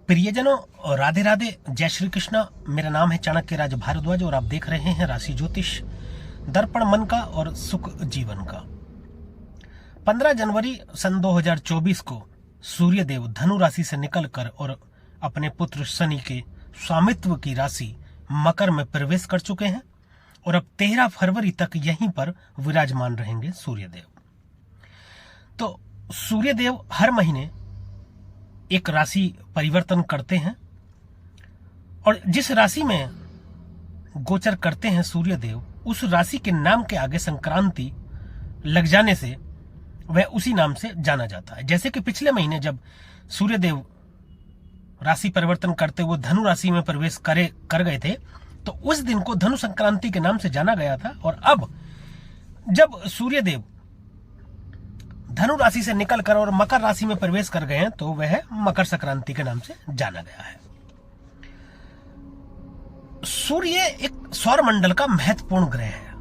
प्रियजनों, राधे राधे, जय श्री कृष्णा। मेरा नाम है चाणक्य राज भारद्वाज और आप देख रहे हैं राशि ज्योतिष, दर्पण मन का और सुख जीवन का। 15 जनवरी सन 2024 को सूर्यदेव धनु राशि से निकलकर और अपने पुत्र शनि के स्वामित्व की राशि मकर में प्रवेश कर चुके हैं और अब 13 फरवरी तक यहीं पर विराजमान रहेंगे सूर्यदेव। तो सूर्यदेव हर महीने एक राशि परिवर्तन करते हैं और जिस राशि में गोचर करते हैं सूर्यदेव, उस राशि के नाम के आगे संक्रांति लग जाने से वह उसी नाम से जाना जाता है। जैसे कि पिछले महीने जब सूर्यदेव राशि परिवर्तन करते हुए धनु राशि में प्रवेश कर गए थे, तो उस दिन को धनु संक्रांति के नाम से जाना गया था। और अब जब सूर्यदेव धनु राशि से निकलकर और मकर राशि में प्रवेश कर गए हैं, तो वह मकर संक्रांति के नाम से जाना गया है। सूर्य एक सौर मंडल का महत्वपूर्ण ग्रह है।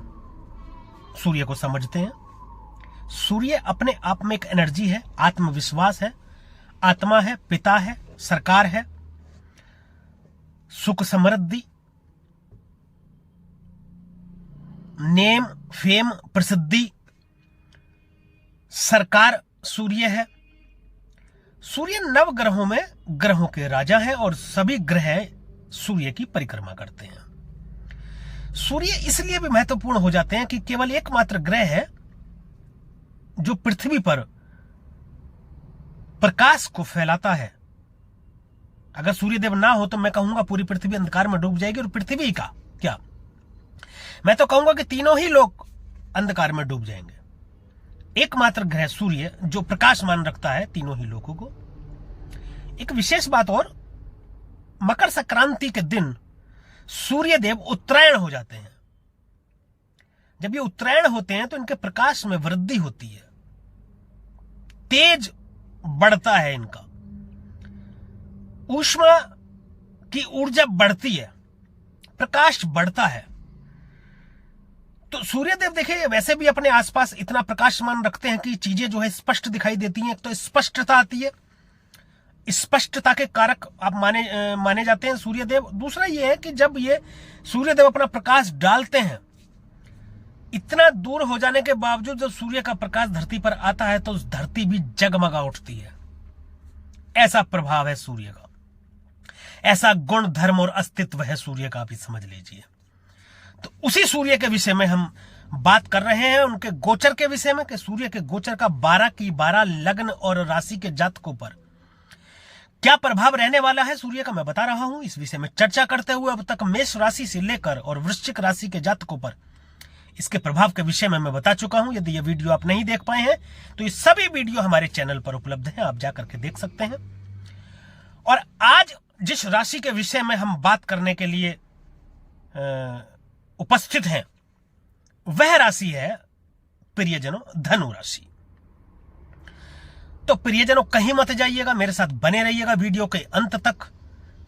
सूर्य को समझते हैं। सूर्य अपने आप में एक एनर्जी है, आत्मविश्वास है, आत्मा है, पिता है, सरकार है, सुख समृद्धि, नेम फेम प्रसिद्धि, सरकार सूर्य है। सूर्य नव ग्रहों में ग्रहों के राजा है और सभी ग्रह सूर्य की परिक्रमा करते हैं। सूर्य इसलिए भी महत्वपूर्ण हो जाते हैं कि केवल एकमात्र ग्रह है जो पृथ्वी पर प्रकाश को फैलाता है। अगर सूर्यदेव ना हो तो मैं कहूंगा पूरी पृथ्वी अंधकार में डूब जाएगी। और पृथ्वी का क्या, मैं तो कहूंगा कि तीनों ही लोग अंधकार में डूब जाएंगे। एकमात्र ग्रह सूर्य जो प्रकाशमान रखता है तीनों ही लोगों को। एक विशेष बात और, मकर संक्रांति के दिन सूर्यदेव उत्तरायण हो जाते हैं। जब ये उत्तरायण होते हैं तो इनके प्रकाश में वृद्धि होती है, तेज बढ़ता है, इनका ऊष्मा की ऊर्जा बढ़ती है, प्रकाश बढ़ता है। तो सूर्यदेव देखिए वैसे भी अपने आसपास इतना प्रकाशमान रखते हैं कि चीजें जो है स्पष्ट दिखाई देती हैं। एक तो स्पष्टता आती है, स्पष्टता के कारक आप माने जाते हैं सूर्यदेव। दूसरा ये है कि जब ये सूर्यदेव अपना प्रकाश डालते हैं, इतना दूर हो जाने के बावजूद जब सूर्य का प्रकाश धरती पर आता है तो उस धरती भी जगमगा उठती है। ऐसा प्रभाव है सूर्य का, ऐसा गुण धर्म और अस्तित्व है सूर्य का, आप समझ लीजिए। तो उसी सूर्य के विषय में हम बात कर रहे हैं, उनके गोचर के विषय में, कि सूर्य के गोचर का 12 की 12 लग्न और राशि के जातकों पर क्या प्रभाव रहने वाला है सूर्य का, मैं बता रहा हूं। इस विषय में चर्चा करते हुए अब तक मेष राशि से लेकर और वृश्चिक राशि के जातकों पर इसके प्रभाव के विषय में मैं बता चुका हूं। यदि ये वीडियो आप नहीं देख पाए हैं तो ये सभी वीडियो हमारे चैनल पर उपलब्ध हैं, आप जाकर के देख सकते हैं। और आज जिस राशि के विषय में हम बात करने के लिए उपस्थित हैं, वह राशि है प्रियजनों धनु राशि। तो प्रियजनों कहीं मत जाइएगा, मेरे साथ बने रहिएगा वीडियो के अंत तक,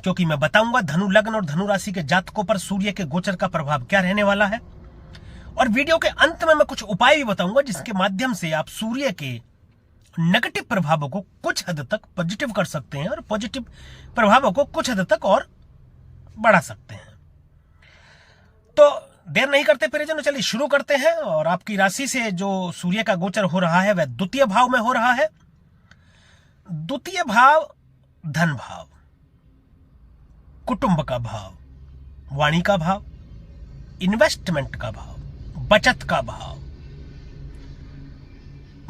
क्योंकि मैं बताऊंगा धनु लग्न और धनु राशि के जातकों पर सूर्य के गोचर का प्रभाव क्या रहने वाला है। और वीडियो के अंत में मैं कुछ उपाय भी बताऊंगा जिसके माध्यम से आप सूर्य के नेगेटिव प्रभावों को कुछ हद तक पॉजिटिव कर सकते हैं और पॉजिटिव प्रभावों को कुछ हद तक और बढ़ा सकते हैं। तो देर नहीं करते प्रियजनों, चलिए शुरू करते हैं। और आपकी राशि से जो सूर्य का गोचर हो रहा है वह द्वितीय भाव में हो रहा है। द्वितीय भाव धन भाव, कुटुंब का भाव, वाणी का भाव, इन्वेस्टमेंट का भाव, बचत का भाव,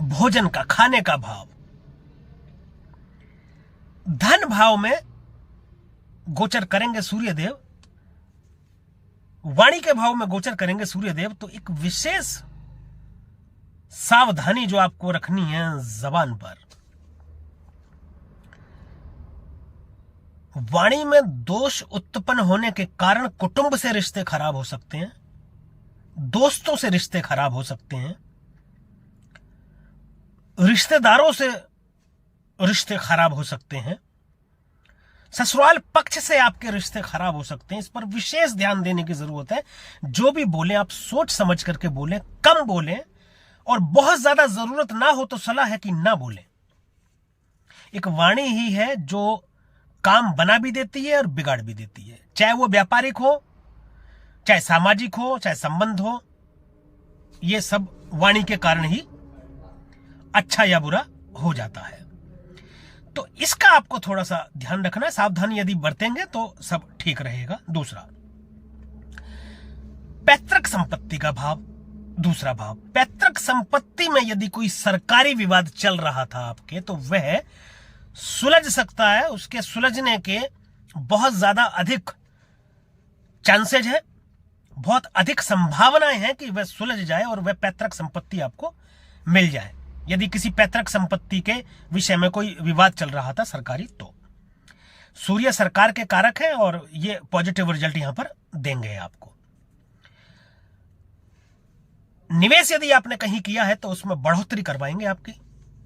भोजन का, खाने का भाव। धन भाव में गोचर करेंगे सूर्यदेव, वाणी के भाव में गोचर करेंगे सूर्यदेव। तो एक विशेष सावधानी जो आपको रखनी है जबान पर। वाणी में दोष उत्पन्न होने के कारण कुटुंब से रिश्ते खराब हो सकते हैं, दोस्तों से रिश्ते खराब हो सकते हैं, रिश्तेदारों से रिश्ते खराब हो सकते हैं, ससुराल पक्ष से आपके रिश्ते खराब हो सकते हैं। इस पर विशेष ध्यान देने की जरूरत है। जो भी बोलें आप सोच समझ करके बोलें, कम बोलें, और बहुत ज्यादा जरूरत ना हो तो सलाह है कि ना बोलें। एक वाणी ही है जो काम बना भी देती है और बिगाड़ भी देती है, चाहे वो व्यापारिक हो, चाहे सामाजिक हो, चाहे संबंध हो। ये सब वाणी के कारण ही अच्छा या बुरा हो जाता है। तो इसका आपको थोड़ा सा ध्यान रखना है, सावधानी यदि बरतेंगे तो सब ठीक रहेगा। दूसरा, पैतृक संपत्ति का भाव। दूसरा भाव, पैतृक संपत्ति में यदि कोई सरकारी विवाद चल रहा था आपके, तो वह सुलझ सकता है। उसके सुलझने के बहुत ज्यादा अधिक चांसेज है, बहुत अधिक संभावनाएं हैं कि वह सुलझ जाए और वह पैतृक संपत्ति आपको मिल जाए। यदि किसी पैतृक संपत्ति के विषय में कोई विवाद चल रहा था सरकारी, तो सूर्य सरकार के कारक है और ये पॉजिटिव रिजल्ट यहां पर देंगे आपको। निवेश यदि आपने कहीं किया है तो उसमें बढ़ोतरी करवाएंगे, आपकी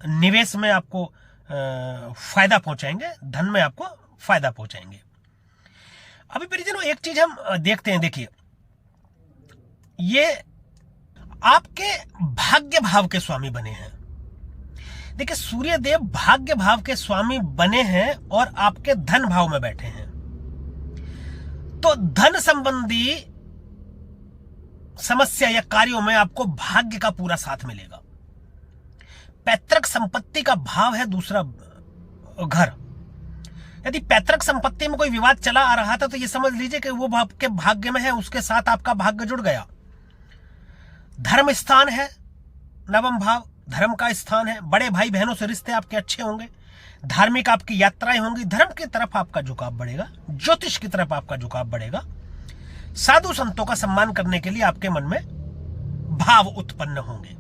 निवेश में आपको फायदा पहुंचाएंगे, धन में आपको फायदा पहुंचाएंगे। अभी परिजनों एक चीज हम देखते हैं, देखिए ये आपके भाग्य भाव के स्वामी बने हैं। देखिए सूर्य देव भाग्य भाव के स्वामी बने हैं और आपके धन भाव में बैठे हैं, तो धन संबंधी समस्या या कार्यों में आपको भाग्य का पूरा साथ मिलेगा। पैतृक संपत्ति का भाव है दूसरा घर। यदि पैतृक संपत्ति में कोई विवाद चला आ रहा था तो यह समझ लीजिए कि वो आपके भाग्य में है, उसके साथ आपका भाग्य जुड़ गया। धर्म स्थान है, नवम भाव धर्म का स्थान है। बड़े भाई बहनों से रिश्ते आपके अच्छे होंगे, धार्मिक आपकी यात्राएं होंगी, धर्म की तरफ आपका झुकाव बढ़ेगा, ज्योतिष की तरफ आपका झुकाव बढ़ेगा। साधु संतों का सम्मान करने के लिए आपके मन में भाव उत्पन्न होंगे।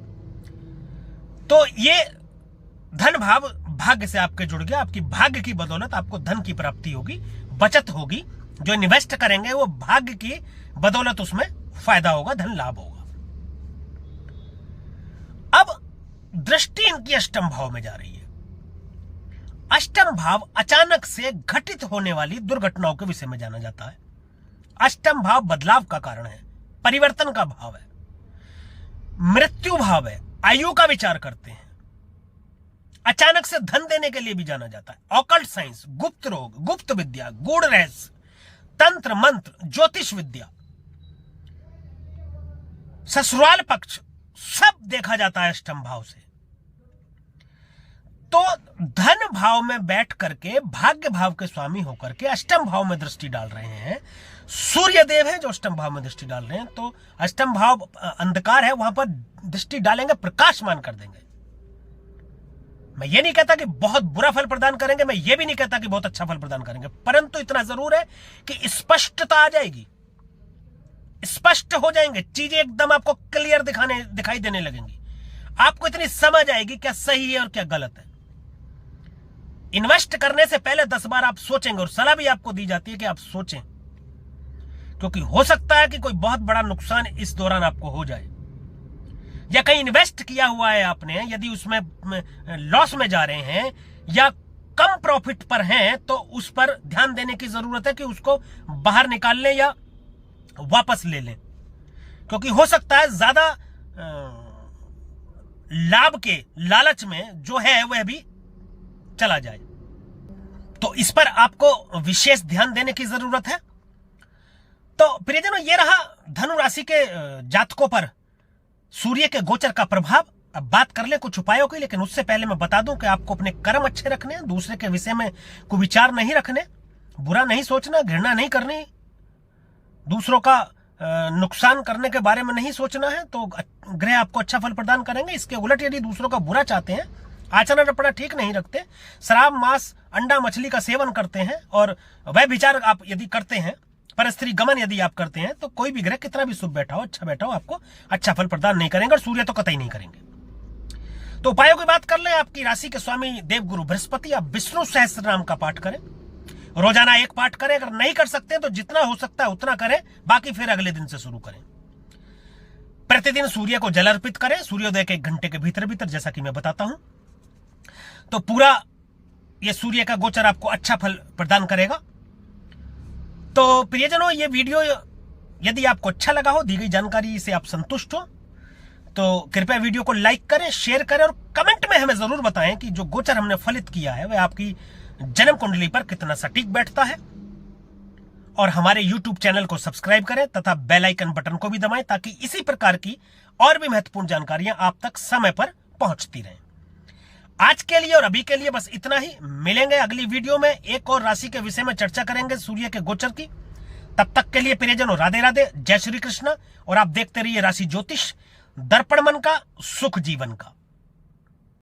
तो ये धन भाव भाग्य से आपके जुड़ गया। आपकी भाग्य की बदौलत आपको धन की प्राप्ति होगी, बचत होगी। जो इन्वेस्ट करेंगे वो भाग्य की बदौलत उसमें फायदा होगा, धन लाभ होगा। अब दृष्टि इनकी अष्टम भाव में जा रही है। अष्टम भाव अचानक से घटित होने वाली दुर्घटनाओं के विषय में जाना जाता है। अष्टम भाव बदलाव का कारण है, परिवर्तन का भाव है, मृत्यु भाव है, आयु का विचार करते हैं। अचानक से धन देने के लिए भी जाना जाता है। ऑकल्ट साइंस, गुप्त रोग, गुप्त विद्या, गूढ़ रहस्य, तंत्र मंत्र, ज्योतिष विद्या, ससुराल पक्ष, सब देखा जाता है अष्टम भाव से। तो धन भाव में बैठ करके भाग्य भाव के स्वामी होकर के अष्टम भाव में दृष्टि डाल रहे हैं। सूर्य देव है जो अष्टम भाव में दृष्टि डाल रहे हैं, तो अष्टम भाव अंधकार है, वहां पर दृष्टि डालेंगे, प्रकाशमान कर देंगे। मैं ये नहीं कहता कि बहुत बुरा फल प्रदान करेंगे, मैं ये भी नहीं कहता कि बहुत अच्छा फल प्रदान करेंगे, परंतु इतना जरूर है कि स्पष्टता आ जाएगी, स्पष्ट हो जाएंगे चीजें, एकदम आपको क्लियर दिखाई देने लगेंगी। आपको इतनी समझ आएगी क्या सही है और क्या गलत है। इन्वेस्ट करने से पहले 10 बार आप सोचेंगे, और सलाह भी आपको दी जाती है कि आप सोचें, क्योंकि हो सकता है कि कोई बहुत बड़ा नुकसान इस दौरान आपको हो जाए, या कहीं इन्वेस्ट किया हुआ है आपने, यदि उसमें लॉस में जा रहे हैं या कम प्रॉफिट पर हैं, तो उस पर ध्यान देने की जरूरत है कि उसको बाहर निकाल लें या वापस ले लें, क्योंकि हो सकता है ज्यादा लाभ के लालच में जो है वह भी चला जाए। तो इस पर आपको विशेष ध्यान देने की जरूरत है। तो प्रियजनों, ये रहा धनु राशि के जातकों पर सूर्य के गोचर का प्रभाव। अब बात कर ले कुछ उपायों की, लेकिन उससे पहले मैं बता दूं कि आपको अपने कर्म अच्छे रखने हैं, दूसरे के विषय में कुविचार नहीं रखने, बुरा नहीं सोचना, घृणा नहीं करनी, दूसरों का नुकसान करने के बारे में नहीं सोचना है, तो ग्रह आपको अच्छा फल प्रदान करेंगे। इसके उलट यदि दूसरों का बुरा चाहते हैं, आचरण अपना ठीक नहीं रखते, शराब, मांस, अंडा, मछली का सेवन करते हैं, और वह विचार आप यदि करते हैं, पर स्त्री गमन यदि आप करते हैं, तो कोई भी ग्रह कितना भी शुभ बैठा हो, अच्छा बैठा हो, आपको अच्छा फल प्रदान नहीं करेंगे, और सूर्य तो कतई नहीं करेंगे। तो उपायों की बात कर ले। आपकी राशि के स्वामी देवगुरु बृहस्पति, आप विष्णु सहस्त्र नाम का पाठ करें, रोजाना एक पाठ करें। अगर नहीं कर सकते तो जितना हो सकता है उतना करें, बाकी फिर अगले दिन से शुरू करें। प्रतिदिन सूर्य को जल अर्पित करें, सूर्योदय के 1 घंटे के भीतर भीतर, जैसा कि मैं बताता हूं। तो पूरा ये सूर्य का गोचर आपको अच्छा फल प्रदान करेगा। तो प्रियजनों, ये वीडियो यदि आपको अच्छा लगा हो, दी गई जानकारी से आप संतुष्ट हो, तो कृपया वीडियो को लाइक करें, शेयर करें, और कमेंट में हमें जरूर बताएं कि जो गोचर हमने फलित किया है वह आपकी जन्म कुंडली पर कितना सटीक बैठता है। और हमारे YouTube चैनल को सब्सक्राइब करें तथा बेल आइकन बटन को भी दबाएं ताकि इसी प्रकार की और भी महत्वपूर्ण जानकारियां आप तक समय पर पहुंचती रहें। आज के लिए और अभी के लिए बस इतना ही। मिलेंगे अगली वीडियो में, एक और राशि के विषय में चर्चा करेंगे, सूर्य के गोचर की। तब तक के लिए प्रियजनों, राधे राधे, जय श्री कृष्ण। और आप देखते रहिए राशि ज्योतिष, दर्पण मन का, सुख जीवन का।